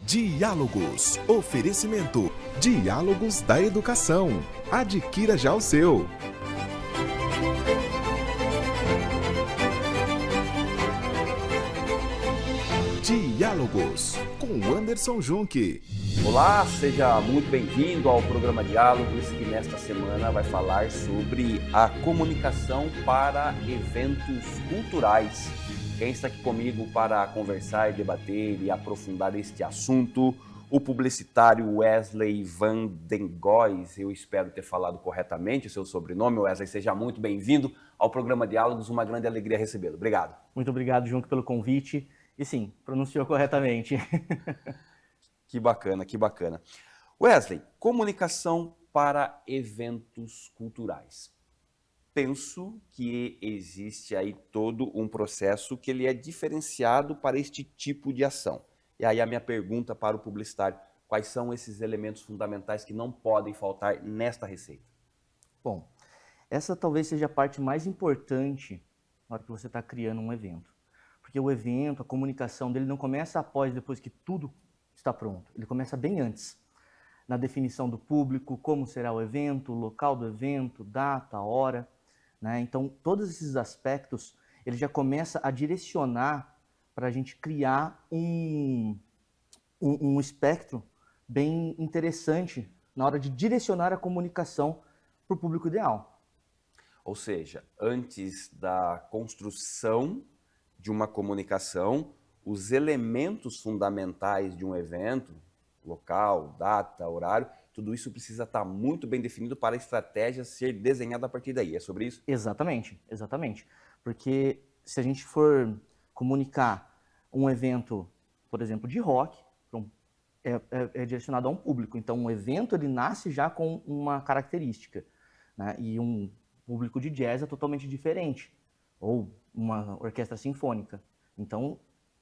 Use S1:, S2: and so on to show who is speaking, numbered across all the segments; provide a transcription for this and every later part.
S1: Diálogos. Oferecimento. Diálogos da Educação. Adquira já o seu. Diálogos, com Anderson Junque.
S2: Olá, seja muito bem-vindo ao programa Diálogos, que nesta semana vai falar sobre a comunicação para eventos culturais. Quem está aqui comigo para conversar, debater e aprofundar este assunto, o publicitário Wesley Van Den Goes. Eu espero ter falado corretamente o seu sobrenome. Wesley, seja muito bem-vindo ao programa Diálogos, uma grande alegria recebê-lo. Obrigado.
S3: Muito obrigado, Junque, pelo convite. E sim, pronunciou corretamente.
S2: Que bacana, que bacana. Wesley, comunicação para eventos culturais. Penso que existe aí todo um processo que ele é diferenciado para este tipo de ação. E aí a minha pergunta para o publicitário, quais são esses elementos fundamentais que não podem faltar nesta receita?
S3: Bom, essa talvez seja a parte mais importante na hora que você está criando um evento. Porque o evento, a comunicação dele não começa depois que tudo está pronto. Ele começa bem antes. Na definição do público, como será o evento, o local do evento, data, hora, né? Então, todos esses aspectos, ele já começa a direcionar para a gente criar um espectro bem interessante na hora de direcionar a comunicação para o público ideal.
S2: Ou seja, antes da construção de uma comunicação, os elementos fundamentais de um evento, local, data, horário, tudo isso precisa estar muito bem definido para a estratégia ser desenhada a partir daí. É sobre isso?
S3: Exatamente, exatamente. Porque se a gente for comunicar um evento, por exemplo, de rock, é direcionado a um público. Então, um evento ele nasce já com uma característica, né? E um público de jazz é totalmente diferente. Ou uma orquestra sinfônica. Então,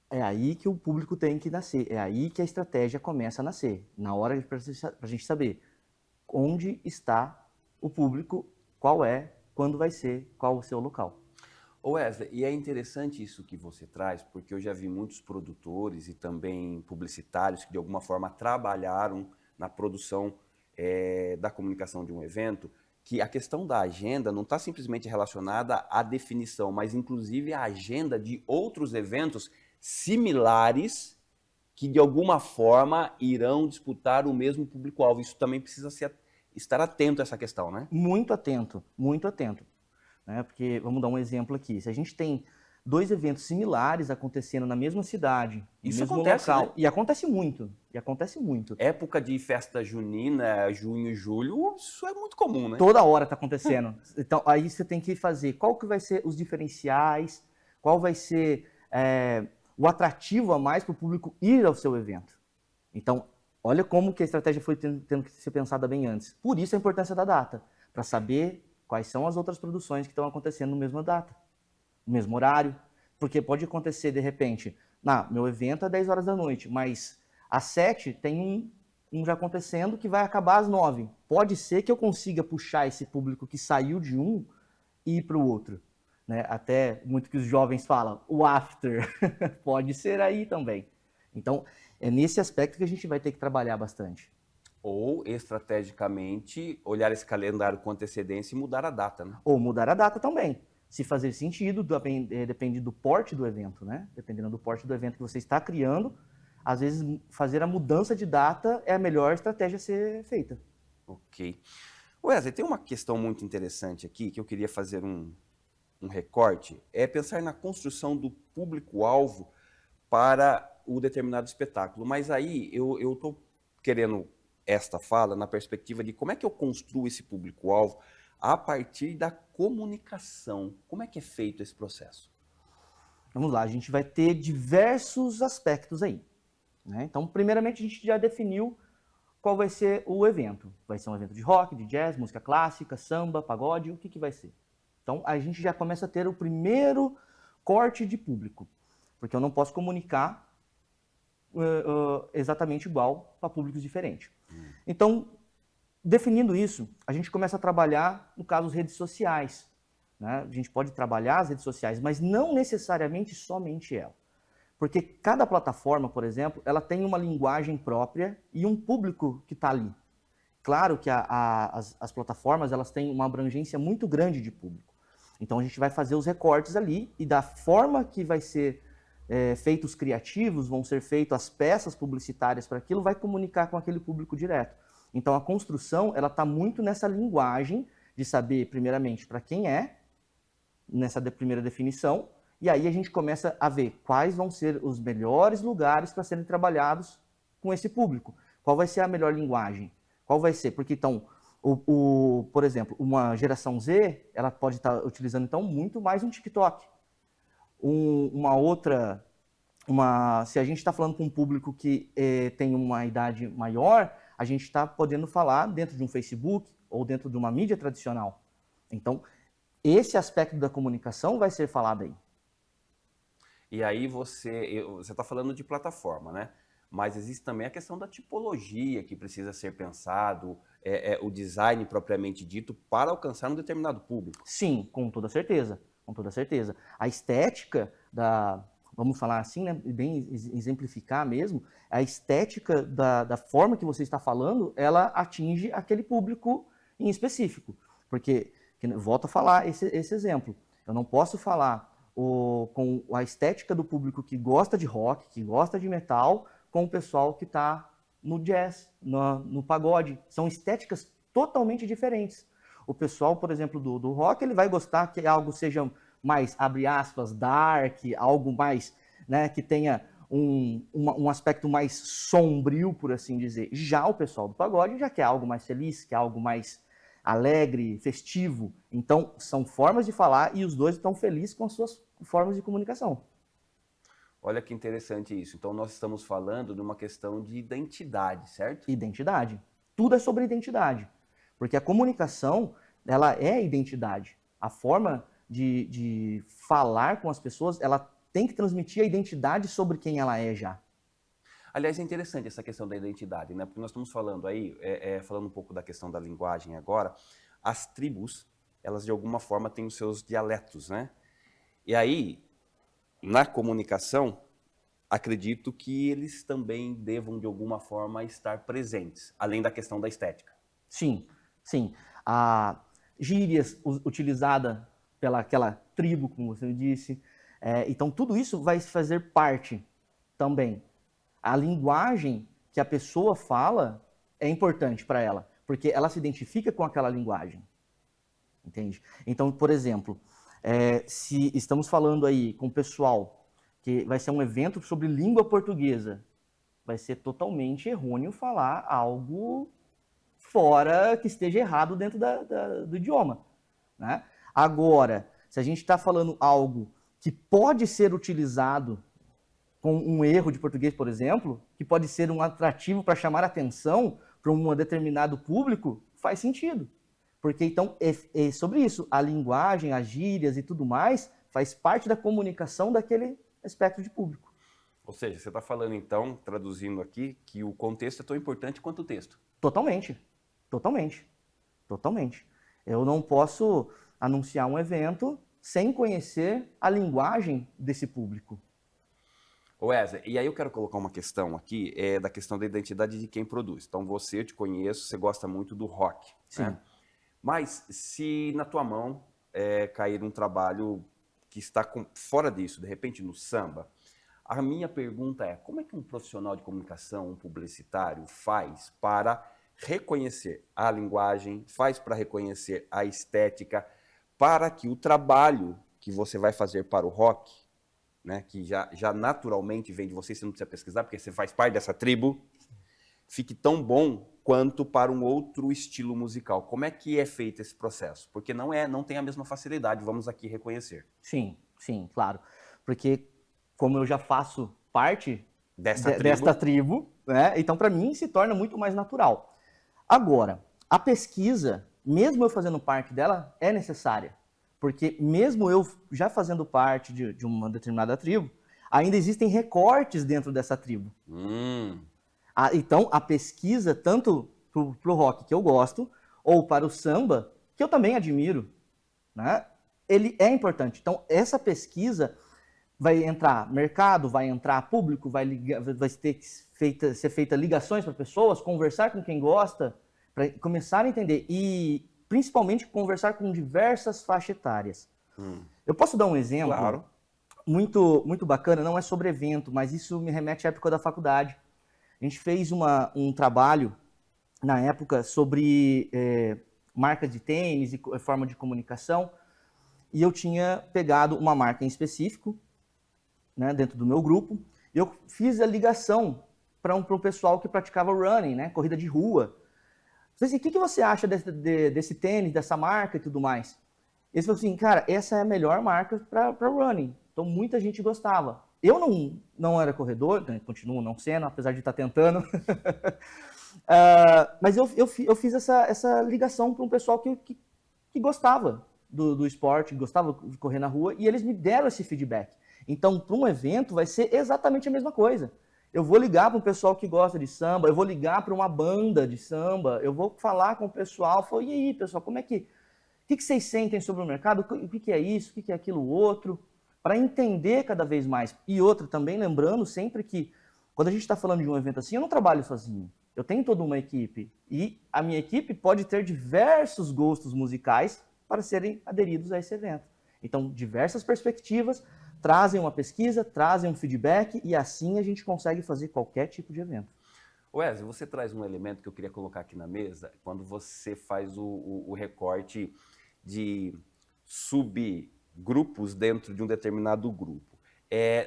S3: é aí que o público tem que nascer, é aí que a estratégia começa a nascer, na hora para a gente saber onde está o público, qual é, quando vai ser, qual o seu local.
S2: Wesley, e é interessante isso que você traz, porque eu já vi muitos produtores e também publicitários que de alguma forma trabalharam na produção da comunicação de um evento, que a questão da agenda não está simplesmente relacionada à definição, mas inclusive à agenda de outros eventos similares que de alguma forma irão disputar o mesmo público-alvo. Isso também precisa estar atento a essa questão, né?
S3: Muito atento, né? Porque, vamos dar um exemplo aqui, se a gente tem dois eventos similares acontecendo na mesma cidade, no
S2: isso
S3: mesmo
S2: acontece,
S3: local,
S2: né?
S3: e acontece muito.
S2: Época de festa junina, junho e julho, isso é muito comum, né?
S3: Toda hora está acontecendo. Então, aí você tem que fazer qual que vai ser os diferenciais, qual vai ser o atrativo a mais para o público ir ao seu evento. Então, olha como que a estratégia foi tendo que ser pensada bem antes. Por isso a importância da data, para saber quais são as outras produções que estão acontecendo na mesma data, no mesmo horário. Porque pode acontecer, de repente, meu evento é 10 horas da noite, mas às 7 tem um já acontecendo que vai acabar às 9. Pode ser que eu consiga puxar esse público que saiu de um e ir para o outro. Né? Até muito que os jovens falam, o after. Pode ser aí também. Então, é nesse aspecto que a gente vai ter que trabalhar bastante.
S2: Ou, estrategicamente, olhar esse calendário com antecedência e mudar a data, né?
S3: Ou mudar a data também. Se fazer sentido, depende do porte do evento, né? Dependendo do porte do evento que você está criando, às vezes fazer a mudança de data é a melhor estratégia a ser feita.
S2: Ok. Wesley, tem uma questão muito interessante aqui que eu queria fazer um recorte, é pensar na construção do público-alvo para o determinado espetáculo. Mas aí eu estou querendo esta fala na perspectiva de como é que eu construo esse público-alvo a partir da comunicação. Como é que é feito esse processo?
S3: Vamos lá, a gente vai ter diversos aspectos aí, né? Então, primeiramente, a gente já definiu qual vai ser o evento. Vai ser um evento de rock, de jazz, música clássica, samba, pagode, o que vai ser? Então, a gente já começa a ter o primeiro corte de público, porque eu não posso comunicar exatamente igual para públicos diferentes. Então, definindo isso, a gente começa a trabalhar, no caso, as redes sociais. Né? A gente pode trabalhar as redes sociais, mas não necessariamente somente ela. Porque cada plataforma, por exemplo, ela tem uma linguagem própria e um público que está ali. Claro que as plataformas elas têm uma abrangência muito grande de público. Então a gente vai fazer os recortes ali e da forma que vai ser feitos os criativos, vão ser feitas as peças publicitárias para aquilo, vai comunicar com aquele público direto. Então a construção ela está muito nessa linguagem de saber, primeiramente, para quem é, nessa primeira definição, e aí a gente começa a ver quais vão ser os melhores lugares para serem trabalhados com esse público. Qual vai ser a melhor linguagem? Qual vai ser? Porque, então, por exemplo, uma geração Z, ela pode estar utilizando, então, muito mais um TikTok. Se a gente está falando com um público que tem uma idade maior, a gente está podendo falar dentro de um Facebook ou dentro de uma mídia tradicional. Então, esse aspecto da comunicação vai ser falado aí.
S2: E aí você está falando de plataforma, né? Mas existe também a questão da tipologia que precisa ser pensado, o design propriamente dito para alcançar um determinado público.
S3: Sim, com toda certeza, com toda certeza. A estética vamos falar assim, né, bem exemplificar mesmo, a estética da forma que você está falando, ela atinge aquele público em específico. Porque, volto a falar esse exemplo, eu não posso falar com a estética do público que gosta de rock, que gosta de metal, com o pessoal que está no jazz, no pagode. São estéticas totalmente diferentes. O pessoal, por exemplo, do rock, ele vai gostar que algo seja mais, abre aspas, dark, algo mais, né, que tenha um aspecto mais sombrio, por assim dizer. Já o pessoal do pagode já quer algo mais feliz, quer algo mais alegre, festivo. Então, são formas de falar e os dois estão felizes com as suas formas de comunicação.
S2: Olha que interessante isso. Então, nós estamos falando de uma questão de identidade, certo?
S3: Identidade. Tudo é sobre identidade. Porque a comunicação, ela é identidade. A forma de falar com as pessoas, ela tem que transmitir a identidade sobre quem ela é já.
S2: Aliás, é interessante essa questão da identidade, né? Porque nós estamos falando aí, falando um pouco da questão da linguagem agora, as tribos, elas de alguma forma têm os seus dialetos, né? E aí, na comunicação, acredito que eles também devam de alguma forma estar presentes, além da questão da estética.
S3: Sim, sim. A gírias utilizada pelaquela tribo, como você disse. Então, tudo isso vai fazer parte também. A linguagem que a pessoa fala é importante para ela, porque ela se identifica com aquela linguagem. Entende? Então, por exemplo, se estamos falando aí com o pessoal que vai ser um evento sobre língua portuguesa, vai ser totalmente errôneo falar algo fora que esteja errado dentro do idioma, né? Agora, se a gente está falando algo que pode ser utilizado com um erro de português, por exemplo, que pode ser um atrativo para chamar atenção para um determinado público, faz sentido. Porque, então, é sobre isso. A linguagem, as gírias e tudo mais faz parte da comunicação daquele espectro de público.
S2: Ou seja, você está falando, então, traduzindo aqui, que o contexto é tão importante quanto o texto.
S3: Totalmente. Totalmente. Totalmente. Eu não posso anunciar um evento sem conhecer a linguagem desse público.
S2: Wesley, e aí eu quero colocar uma questão aqui, da questão da identidade de quem produz. Então, eu te conheço, você gosta muito do rock.
S3: Sim.
S2: Né? Mas se na tua mão cair um trabalho que está fora disso, de repente no samba, a minha pergunta é, como é que um profissional de comunicação, um publicitário, faz para reconhecer a linguagem, faz para reconhecer a estética, para que o trabalho que você vai fazer para o rock, né, que já naturalmente vem de você não precisa pesquisar, porque você faz parte dessa tribo, fique tão bom quanto para um outro estilo musical. Como é que é feito esse processo? Porque não tem a mesma facilidade, vamos aqui reconhecer.
S3: Sim, sim, claro. Porque como eu já faço parte
S2: desta
S3: tribo, né, então para mim se torna muito mais natural. Agora, a pesquisa, mesmo eu fazendo parte dela, é necessária. Porque mesmo eu já fazendo parte de uma determinada tribo, ainda existem recortes dentro dessa tribo. Então, a pesquisa, tanto para o rock, que eu gosto, ou para o samba, que eu também admiro, né, ele é importante. Então, essa pesquisa, vai entrar mercado, vai entrar público, vai ter que ser feita ligações para pessoas, conversar com quem gosta, para começar a entender. E, principalmente, conversar com diversas faixas etárias. Eu posso dar um exemplo?
S2: Claro.
S3: Muito, muito bacana, não é sobre evento, mas isso me remete à época da faculdade. A gente fez um trabalho, na época, sobre marcas de tênis e forma de comunicação, e eu tinha pegado uma marca em específico, né, dentro do meu grupo, e eu fiz a ligação para o pessoal que praticava running, né, corrida de rua. Assim, o que você acha desse tênis, dessa marca e tudo mais? Eles falaram assim, cara, essa é a melhor marca para running. Então, muita gente gostava. Eu não era corredor, né, continuo não sendo, apesar de estar tentando. Mas eu fiz essa ligação para um pessoal que gostava do esporte, gostava de correr na rua, e eles me deram esse feedback. Então, para um evento, vai ser exatamente a mesma coisa. Eu vou ligar para um pessoal que gosta de samba, eu vou ligar para uma banda de samba, eu vou falar com o pessoal, falar, e aí, pessoal, o que vocês sentem sobre o mercado? O que é isso? O que é aquilo outro? Para entender cada vez mais. E outra, também lembrando sempre que, quando a gente está falando de um evento assim, eu não trabalho sozinho. Eu tenho toda uma equipe. E a minha equipe pode ter diversos gostos musicais para serem aderidos a esse evento. Então, diversas perspectivas trazem uma pesquisa, trazem um feedback, e assim a gente consegue fazer qualquer tipo de evento.
S2: Wesley, você traz um elemento que eu queria colocar aqui na mesa, quando você faz o recorte de subgrupos dentro de um determinado grupo.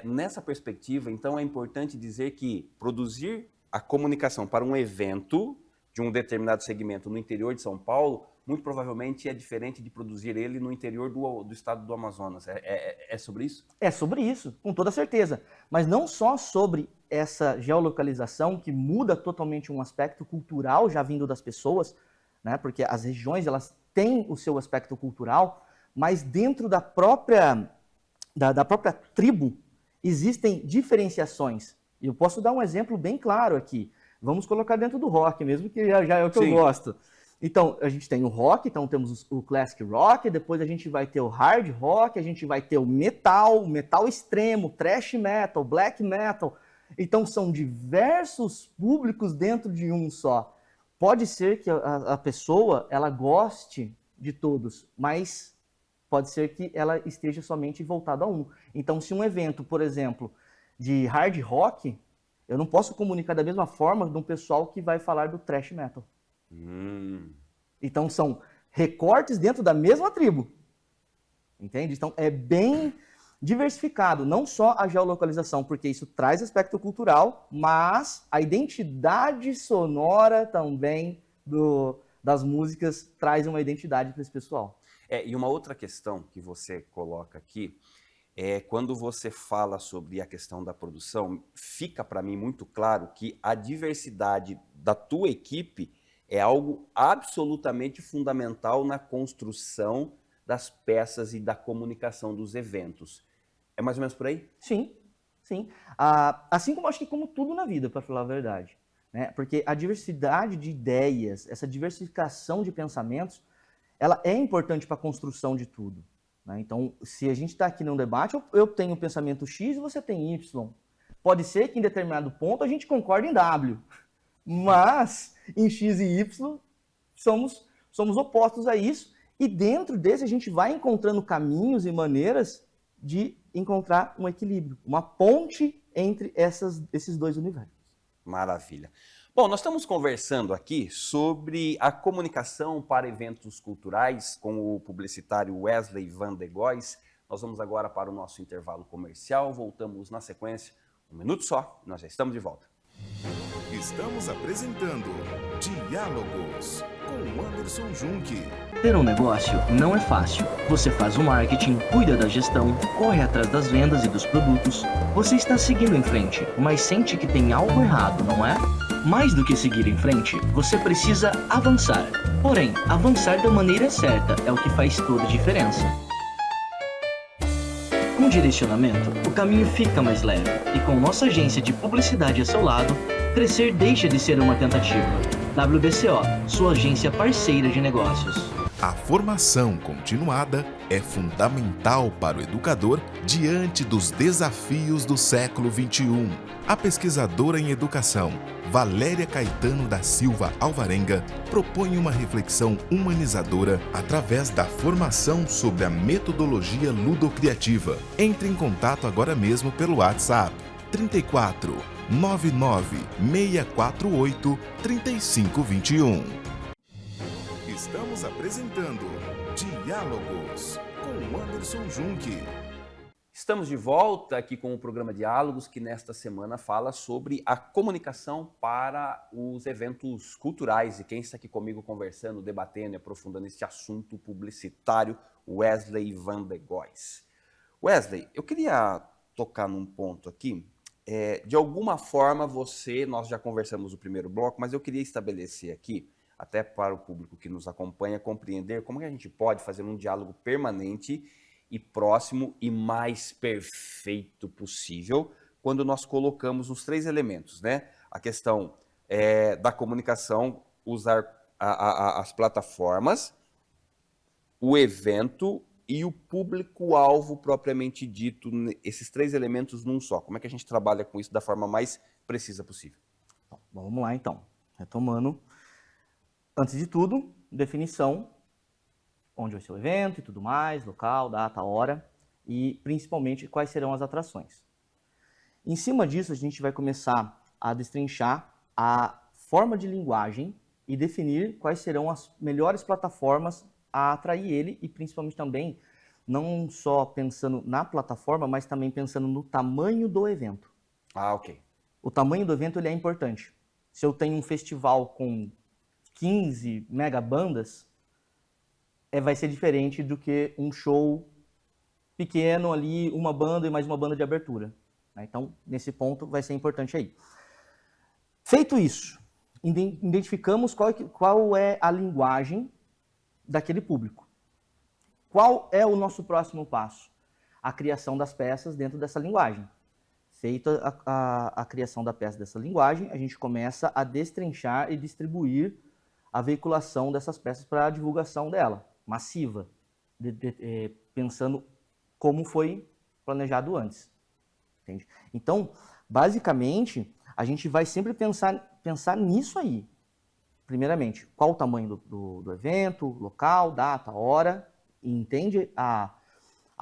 S2: Nessa perspectiva, então, é importante dizer que produzir a comunicação para um evento de um determinado segmento no interior de São Paulo, muito provavelmente é diferente de produzir ele no interior do estado do Amazonas. É sobre isso?
S3: É sobre isso, com toda certeza. Mas não só sobre essa geolocalização que muda totalmente um aspecto cultural já vindo das pessoas, né? Porque as regiões elas têm o seu aspecto cultural, mas dentro da própria tribo existem diferenciações. E eu posso dar um exemplo bem claro aqui. Vamos colocar dentro do rock, mesmo que já é o que eu gosto. Então, a gente tem o rock, então temos o classic rock, depois a gente vai ter o hard rock, a gente vai ter o metal extremo, thrash metal, black metal. Então, são diversos públicos dentro de um só. Pode ser que a pessoa, ela goste de todos, mas pode ser que ela esteja somente voltada a um. Então, se um evento, por exemplo, de hard rock, eu não posso comunicar da mesma forma de um pessoal que vai falar do thrash metal. Então, são recortes dentro da mesma tribo. Entende? Então, é bem diversificado, não só a geolocalização, porque isso traz aspecto cultural, mas a identidade sonora também das músicas traz uma identidade para esse pessoal.
S2: E uma outra questão que você coloca aqui, quando você fala sobre a questão da produção, fica para mim muito claro que a diversidade da tua equipe é algo absolutamente fundamental na construção das peças e da comunicação dos eventos. É mais ou menos por aí?
S3: Sim, sim. Assim como acho que como tudo na vida, para falar a verdade. Né? Porque a diversidade de ideias, essa diversificação de pensamentos, ela é importante para a construção de tudo. Né? Então, se a gente está aqui num debate, eu tenho o pensamento X e você tem Y. Pode ser que em determinado ponto a gente concorde em W. Mas em X e Y somos opostos a isso, e dentro desse a gente vai encontrando caminhos e maneiras de encontrar um equilíbrio, uma ponte entre esses dois universos.
S2: Maravilha. Bom, nós estamos conversando aqui sobre a comunicação para eventos culturais com o publicitário Wesley Van de Gois. Nós vamos agora para o nosso intervalo comercial, voltamos na sequência, 1 minuto só, nós já estamos de volta.
S1: Estamos apresentando Diálogos com Anderson Junque.
S4: Ter um negócio não é fácil. Você faz o marketing, cuida da gestão, corre atrás das vendas e dos produtos. Você está seguindo em frente, mas sente que tem algo errado, não é? Mais do que seguir em frente, você precisa avançar. Porém, avançar da maneira certa é o que faz toda a diferença. Com direcionamento, o caminho fica mais leve e com nossa agência de publicidade a seu lado, crescer deixa de ser uma tentativa. WBCO, sua agência parceira de negócios.
S1: A formação continuada é fundamental para o educador diante dos desafios do século XXI. A pesquisadora em educação, Valéria Caetano da Silva Alvarenga, propõe uma reflexão humanizadora através da formação sobre a metodologia ludocriativa. Entre em contato agora mesmo pelo WhatsApp 34 99 648 3521. Estamos apresentando Diálogos com Anderson Junque.
S2: Estamos de volta aqui com o programa Diálogos, que nesta semana fala sobre a comunicação para os eventos culturais. E quem está aqui comigo conversando, debatendo e aprofundando este assunto publicitário, Wesley Van de Gois. Wesley, eu queria tocar num ponto aqui. De alguma forma nós já conversamos no primeiro bloco, mas eu queria estabelecer aqui, até para o público que nos acompanha, compreender como que a gente pode fazer um diálogo permanente e próximo e mais perfeito possível quando nós colocamos os 3 elementos, né? A questão da comunicação, usar as plataformas, o evento e o público-alvo propriamente dito, esses 3 elementos num só. Como é que a gente trabalha com isso da forma mais precisa possível?
S3: Bom, vamos lá então, retomando. Antes de tudo, definição, onde vai ser o evento e tudo mais, local, data, hora e principalmente quais serão as atrações. Em cima disso, a gente vai começar a destrinchar a forma de linguagem e definir quais serão as melhores plataformas a atrair ele e principalmente também, não só pensando na plataforma, mas também pensando no tamanho do evento.
S2: Ah, ok.
S3: O tamanho do evento ele é importante. Se eu tenho um festival com 15 megabandas, vai ser diferente do que um show pequeno ali, uma banda e mais uma banda de abertura. Então, nesse ponto, vai ser importante aí. Feito isso, identificamos qual é a linguagem daquele público. Qual é o nosso próximo passo? A criação das peças dentro dessa linguagem. Feita a criação da peça dessa linguagem, a gente começa a destrinchar e distribuir a veiculação dessas peças para a divulgação dela, massiva, pensando como foi planejado antes. Entende? Então, basicamente, a gente vai sempre pensar nisso aí. Primeiramente, qual o tamanho do evento, local, data, hora, e entende a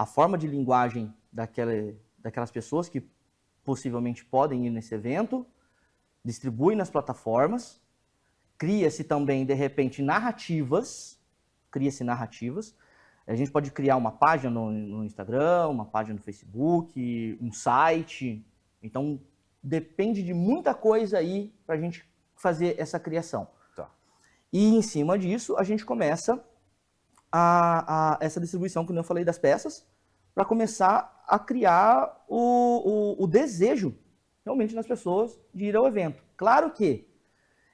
S3: forma de linguagem daquelas pessoas que possivelmente podem ir nesse evento, distribui nas plataformas, cria-se também, de repente, narrativas. A gente pode criar uma página no Instagram, uma página no Facebook, um site. Então, depende de muita coisa aí para a gente fazer essa criação.
S2: Tá.
S3: E, em cima disso, a gente começa essa distribuição, que eu falei, das peças, para começar a criar o desejo, realmente, nas pessoas de ir ao evento. Claro que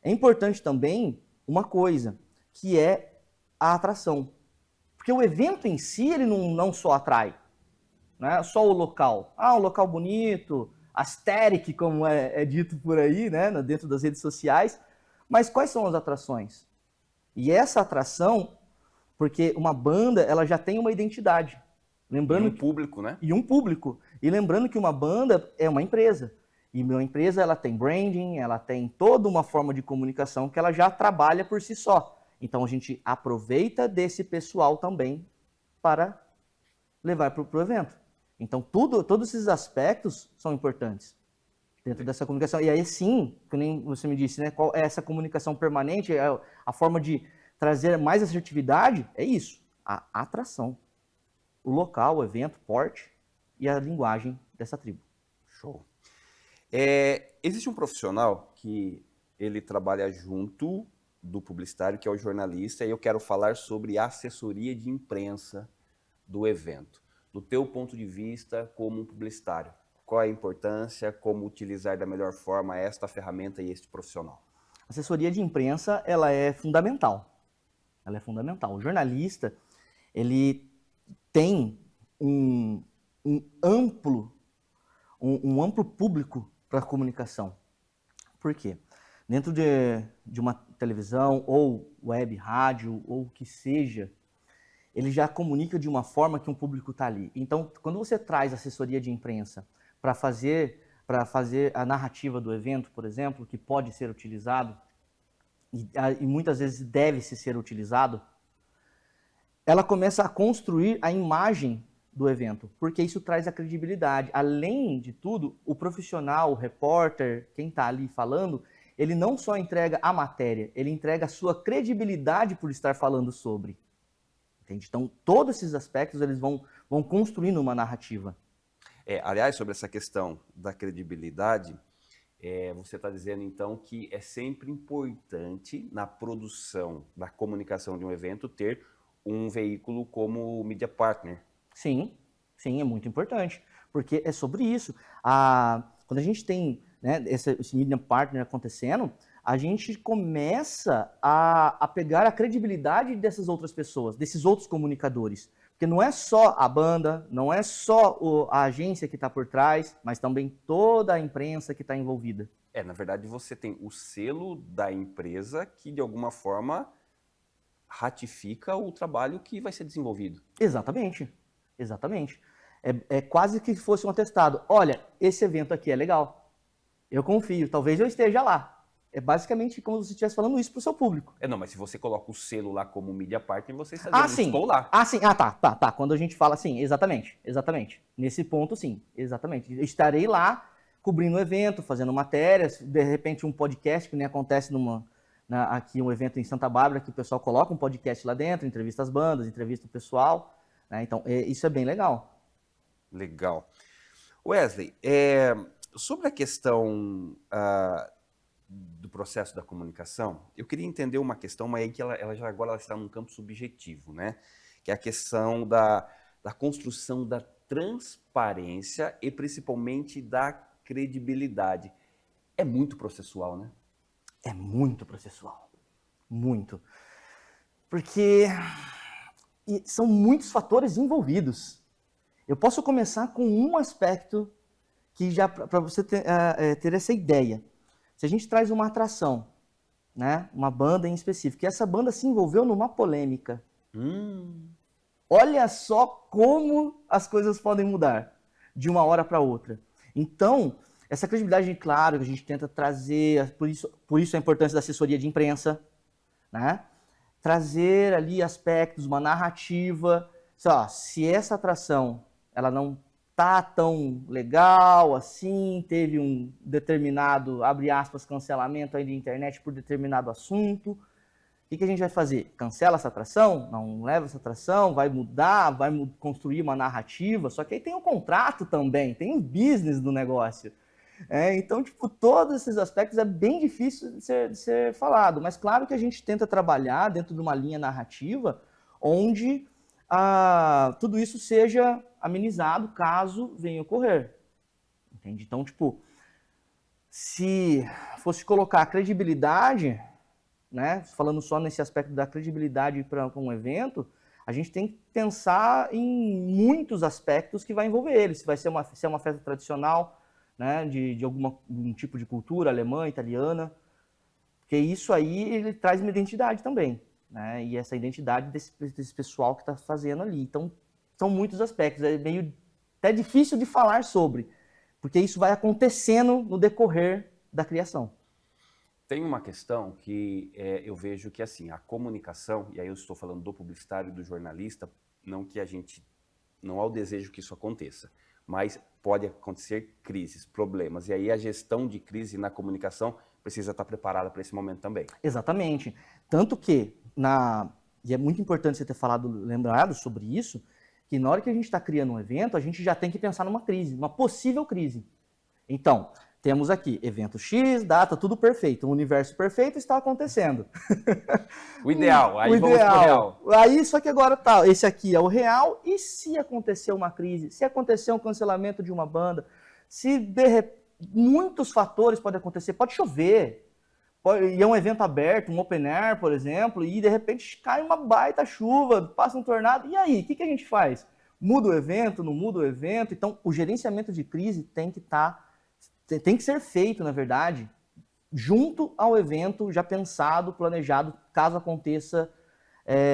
S3: é importante também uma coisa, que é a atração. Porque o evento em si, ele não só atrai, né? Só o local. Um local bonito, aesthetic, como é dito por aí, né? Dentro das redes sociais. Mas quais são as atrações? E essa atração, porque uma banda, ela já tem uma identidade. Lembrando
S2: público, né?
S3: E um público. E lembrando que uma banda é uma empresa. E uma empresa, ela tem branding, ela tem toda uma forma de comunicação que ela já trabalha por si só. Então, a gente aproveita desse pessoal também para levar para o evento. Então, todos esses aspectos são importantes dentro dessa comunicação. E aí, sim, que nem você me disse, né, qual é essa comunicação permanente, a forma de trazer mais assertividade, é isso, a atração. O local, o evento, porte e a linguagem dessa tribo.
S2: Show. Existe um profissional que ele trabalha junto do publicitário, que é o jornalista, e eu quero falar sobre a assessoria de imprensa do evento. Do teu ponto de vista como um publicitário, qual é a importância, como utilizar da melhor forma esta ferramenta e este profissional?
S3: A assessoria de imprensa, ela é fundamental. Ela é fundamental. O jornalista, ele tem um amplo público para a comunicação. Por quê? dentro de uma televisão ou web, rádio ou o que seja, ele já comunica de uma forma que um público está ali. Então, quando você traz assessoria de imprensa para fazer a narrativa do evento, por exemplo, que pode ser utilizado, e muitas vezes deve-se ser utilizado, ela começa a construir a imagem do evento, porque isso traz a credibilidade. Além de tudo, o profissional, o repórter, quem está ali falando, ele não só entrega a matéria, ele entrega a sua credibilidade por estar falando sobre. Entende? Então, todos esses aspectos eles vão construindo uma narrativa.
S2: Aliás, sobre essa questão da credibilidade, você está dizendo, então, que é sempre importante na produção da comunicação de um evento ter um veículo como Media Partner.
S3: Sim, é muito importante, porque é sobre isso. Quando a gente tem, né, esse Media Partner acontecendo, a gente começa a pegar a credibilidade dessas outras pessoas, desses outros comunicadores. Porque não é só a banda, não é só a agência que está por trás, mas também toda a imprensa que está envolvida.
S2: Na verdade, você tem o selo da empresa que, de alguma forma, ratifica o trabalho que vai ser desenvolvido.
S3: Exatamente. É quase que fosse um atestado. Olha, esse evento aqui é legal. Eu confio, talvez eu esteja lá. É basicamente como se você estivesse falando isso para o seu público.
S2: Não, mas se você coloca o selo lá como Media Partner, você está dizendo, estou lá.
S3: Sim. Tá. Quando a gente fala assim, exatamente. Nesse ponto, sim, exatamente. Eu estarei lá cobrindo o evento, fazendo matérias, de repente um podcast, que nem acontece aqui um evento em Santa Bárbara, que o pessoal coloca um podcast lá dentro, entrevista as bandas, entrevista o pessoal. Né? Então, isso é bem legal.
S2: Legal. Wesley, sobre a questão do processo da comunicação, eu queria entender uma questão, mas aí que agora ela está num campo subjetivo, né? Que é a questão da construção da transparência e principalmente da credibilidade. É muito processual, né?
S3: É muito processual. Muito. Porque são muitos fatores envolvidos. Eu posso começar com um aspecto que já para você ter essa ideia. Se a gente traz uma atração, né, uma banda em específico, e essa banda se envolveu numa polêmica, olha só como as coisas podem mudar de uma hora para outra. Então, essa credibilidade, claro, que a gente tenta trazer, por isso a importância da assessoria de imprensa, né? Trazer ali aspectos, uma narrativa. Se essa atração ela não tá tão legal assim, teve um determinado, abre aspas, cancelamento aí de internet por determinado assunto, o que a gente vai fazer? Cancela essa atração? Não leva essa atração? Vai mudar? Vai construir uma narrativa? Só que aí tem um contrato também, tem um business do negócio. Então, todos esses aspectos é bem difícil de ser falado, mas claro que a gente tenta trabalhar dentro de uma linha narrativa onde tudo isso seja amenizado caso venha ocorrer. Entende? Então, se fosse colocar a credibilidade, né, falando só nesse aspecto da credibilidade para um evento, a gente tem que pensar em muitos aspectos que vai envolver ele. Se é uma festa tradicional, né, de algum tipo de cultura, alemã, italiana, porque isso aí ele traz uma identidade também, né, e essa identidade desse pessoal que está fazendo ali. Então, são muitos aspectos, é meio até difícil de falar sobre, porque isso vai acontecendo no decorrer da criação.
S2: Tem uma questão que eu vejo que, assim, a comunicação, e aí eu estou falando do publicitário e do jornalista, não há o desejo que isso aconteça, mas pode acontecer crises, problemas, e aí a gestão de crise na comunicação precisa estar preparada para esse momento também.
S3: Exatamente. Tanto que, e é muito importante você ter lembrado sobre isso, que na hora que a gente está criando um evento, a gente já tem que pensar numa crise, uma possível crise. Então, temos aqui evento X, data, tudo perfeito, o universo perfeito está acontecendo.
S2: O ideal, aí vamos pro real.
S3: Aí, só que agora esse aqui é o real, e se acontecer uma crise, se acontecer um cancelamento de uma banda, muitos fatores podem acontecer, pode chover, e é um evento aberto, um open air, por exemplo, e de repente cai uma baita chuva, passa um tornado, e aí, o que a gente faz? Muda o evento, não muda o evento? Então, o gerenciamento de crise tem que ser feito, na verdade, junto ao evento, já pensado, planejado, caso aconteça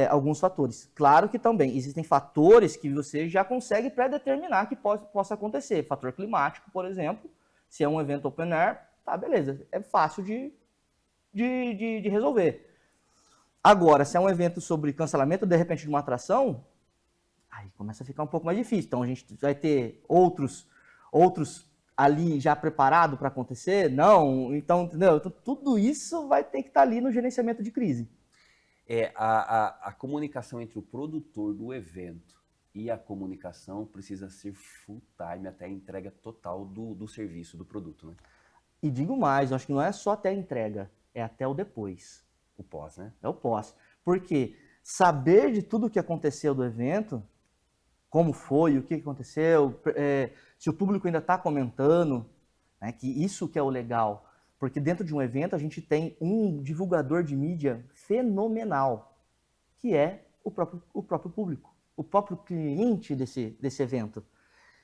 S3: alguns fatores. Claro que também existem fatores que você já consegue pré-determinar que possa acontecer. Fator climático, por exemplo, se é um evento open air, tá, beleza, é fácil de resolver. Agora, se é um evento sobre cancelamento, de repente, de uma atração, aí começa a ficar um pouco mais difícil. Então, a gente vai ter outros ali já preparado para acontecer? Não. Então, entendeu? Então, tudo isso vai ter que estar ali no gerenciamento de crise.
S2: A comunicação entre o produtor do evento e a comunicação precisa ser full time até a entrega total do serviço, do produto, né?
S3: E digo mais, eu acho que não é só até a entrega, é até o depois.
S2: O pós, né?
S3: É o pós. Porque saber de tudo o que aconteceu do evento, como foi, o que aconteceu, se o público ainda está comentando, né, que isso que é o legal. Porque dentro de um evento a gente tem um divulgador de mídia fenomenal, que é o próprio público, o próprio cliente desse evento.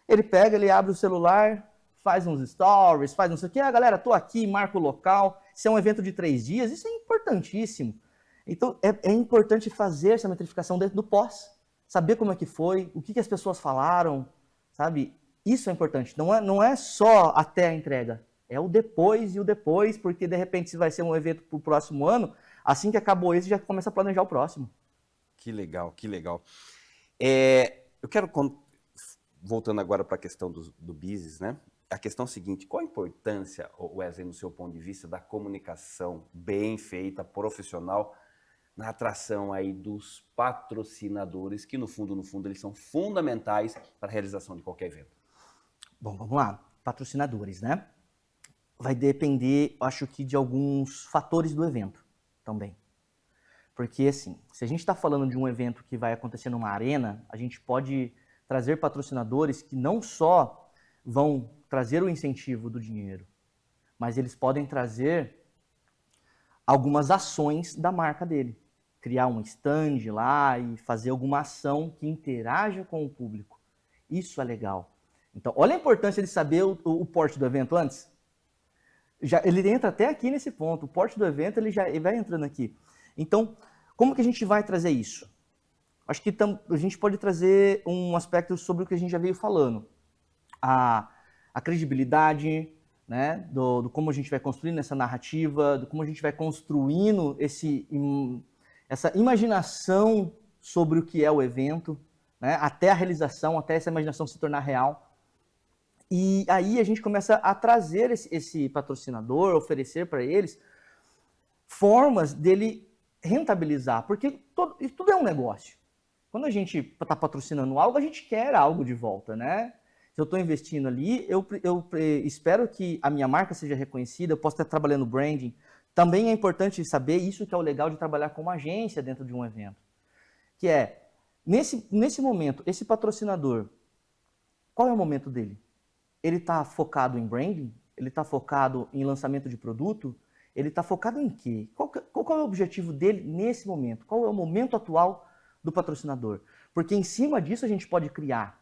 S3: Ele pega, ele abre o celular, faz uns stories, faz não sei o que, galera, tô aqui, marca o local. Se é um evento de 3 dias, isso é importantíssimo. Então, é importante fazer essa metrificação dentro do pós, saber como é que foi, o que as pessoas falaram, sabe? Isso é importante, não é só até a entrega, é o depois e o depois, porque de repente se vai ser um evento para o próximo ano, assim que acabou esse, já começa a planejar o próximo.
S2: Que legal, que legal. Eu quero, voltando agora para a questão do business, né? A questão é a seguinte, qual a importância, Wesley, no seu ponto de vista, da comunicação bem feita, profissional, na atração aí dos patrocinadores, que no fundo, eles são fundamentais para a realização de qualquer evento?
S3: Bom, vamos lá. Patrocinadores, né? Vai depender, acho que, de alguns fatores do evento também. Porque, assim, se a gente está falando de um evento que vai acontecer numa arena, a gente pode trazer patrocinadores que não só vão trazer o incentivo do dinheiro, mas eles podem trazer algumas ações da marca dele. Criar um stand lá e fazer alguma ação que interaja com o público. Isso é legal. Então, olha a importância de saber o porte do evento antes. Ele entra até aqui nesse ponto. O porte do evento ele vai entrando aqui. Então, como que a gente vai trazer isso? Acho que a gente pode trazer um aspecto sobre o que a gente já veio falando. A credibilidade, né, do como a gente vai construindo essa narrativa, do como a gente vai construindo essa imaginação sobre o que é o evento, né, até a realização, até essa imaginação se tornar real. E aí a gente começa a trazer esse patrocinador, oferecer para eles formas dele rentabilizar, porque isso tudo é um negócio. Quando a gente está patrocinando algo, a gente quer algo de volta, né? Se eu estou investindo ali, eu espero que a minha marca seja reconhecida, eu posso estar trabalhando branding. Também é importante saber isso que é o legal de trabalhar com uma agência dentro de um evento. Que é, nesse momento, esse patrocinador, qual é o momento dele? Ele está focado em branding? Ele está focado em lançamento de produto? Ele está focado em quê? Qual é o objetivo dele nesse momento? Qual é o momento atual do patrocinador? Porque em cima disso a gente pode criar.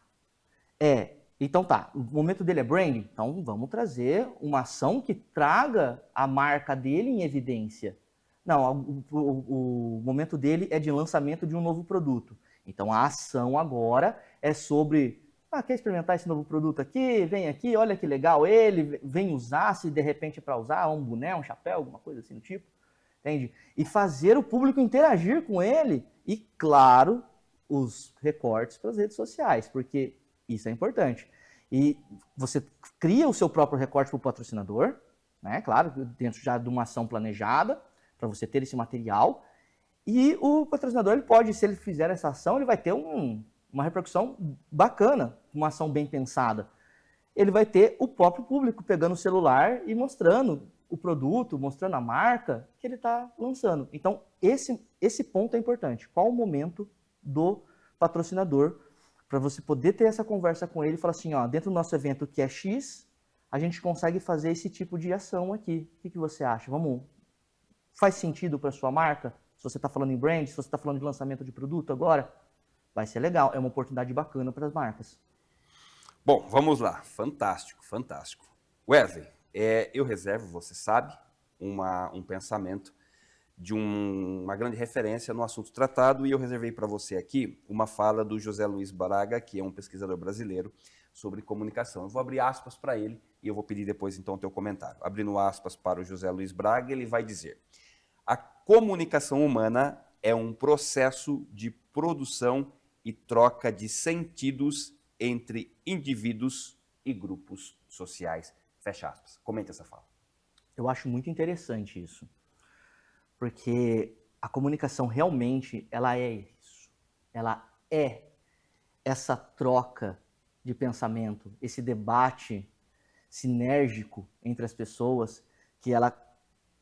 S3: Então tá, o momento dele é branding? Então vamos trazer uma ação que traga a marca dele em evidência. Não, o momento dele é de lançamento de um novo produto. Então a ação agora é sobre... quer experimentar esse novo produto aqui? Vem aqui, olha que legal ele, vem usar, se de repente é para usar um boné, um chapéu, alguma coisa assim do tipo, entende? E fazer o público interagir com ele e, claro, os recortes para as redes sociais, porque isso é importante. E você cria o seu próprio recorte para o patrocinador, né? Claro, dentro já de uma ação planejada, para você ter esse material, e o patrocinador, ele pode, se ele fizer essa ação, ele vai ter uma repercussão bacana, uma ação bem pensada. Ele vai ter o próprio público pegando o celular e mostrando o produto, mostrando a marca que ele está lançando. Então, esse ponto é importante. Qual o momento do patrocinador para você poder ter essa conversa com ele e falar assim, dentro do nosso evento que é X, a gente consegue fazer esse tipo de ação aqui. O que você acha? Faz sentido para a sua marca? Se você está falando em brand, se você está falando de lançamento de produto agora, vai ser legal, é uma oportunidade bacana para as marcas.
S2: Bom, vamos lá. Fantástico, fantástico. Wesley, eu reservo, você sabe, um pensamento de uma grande referência no assunto tratado, e eu reservei para você aqui uma fala do José Luiz Braga, que é um pesquisador brasileiro sobre comunicação. Eu vou abrir aspas para ele e eu vou pedir depois então o teu comentário. Abrindo aspas para o José Luiz Braga, ele vai dizer: a comunicação humana é um processo de produção e troca de sentidos entre indivíduos e grupos sociais. Fecha aspas. Comente essa fala.
S3: Eu acho muito interessante isso, porque a comunicação realmente, ela é isso. Ela é essa troca de pensamento, esse debate sinérgico entre as pessoas que ela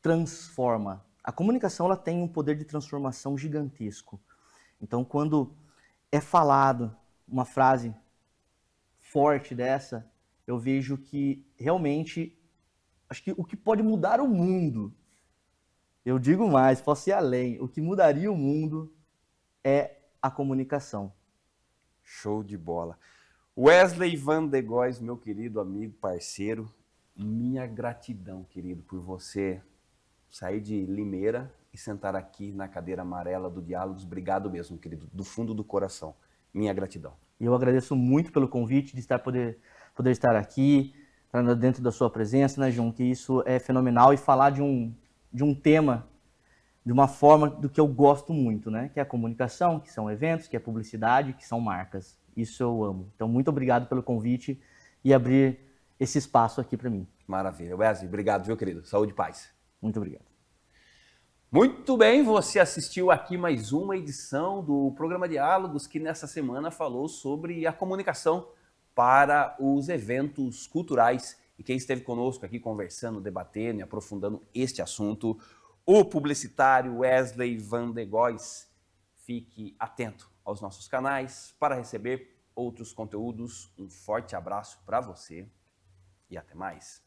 S3: transforma. A comunicação, ela tem um poder de transformação gigantesco. Então, quando é falado uma frase forte dessa, eu vejo que realmente, acho que o que pode mudar o mundo, eu digo mais, posso ir além, o que mudaria o mundo é a comunicação.
S2: Show de bola. Wesley Van de Góes, meu querido amigo, parceiro, minha gratidão, querido, por você sair de Limeira e sentar aqui na cadeira amarela do Diálogos. Obrigado mesmo, querido, do fundo do coração. Minha gratidão.
S3: E eu agradeço muito pelo convite de poder estar aqui, estar dentro da sua presença, né, João? Que isso é fenomenal, e falar de um tema de uma forma do que eu gosto muito, né? Que é a comunicação, que são eventos, que é publicidade, que são marcas. Isso eu amo. Então, muito obrigado pelo convite e abrir esse espaço aqui para mim.
S2: Maravilha. Wesley, obrigado, viu, querido? Saúde e paz.
S3: Muito obrigado.
S2: Muito bem, você assistiu aqui mais uma edição do programa Diálogos, que nessa semana falou sobre a comunicação para os eventos culturais. E quem esteve conosco aqui conversando, debatendo e aprofundando este assunto, o publicitário Wesley Van de Góes. Fique atento aos nossos canais para receber outros conteúdos. Um forte abraço para você e até mais.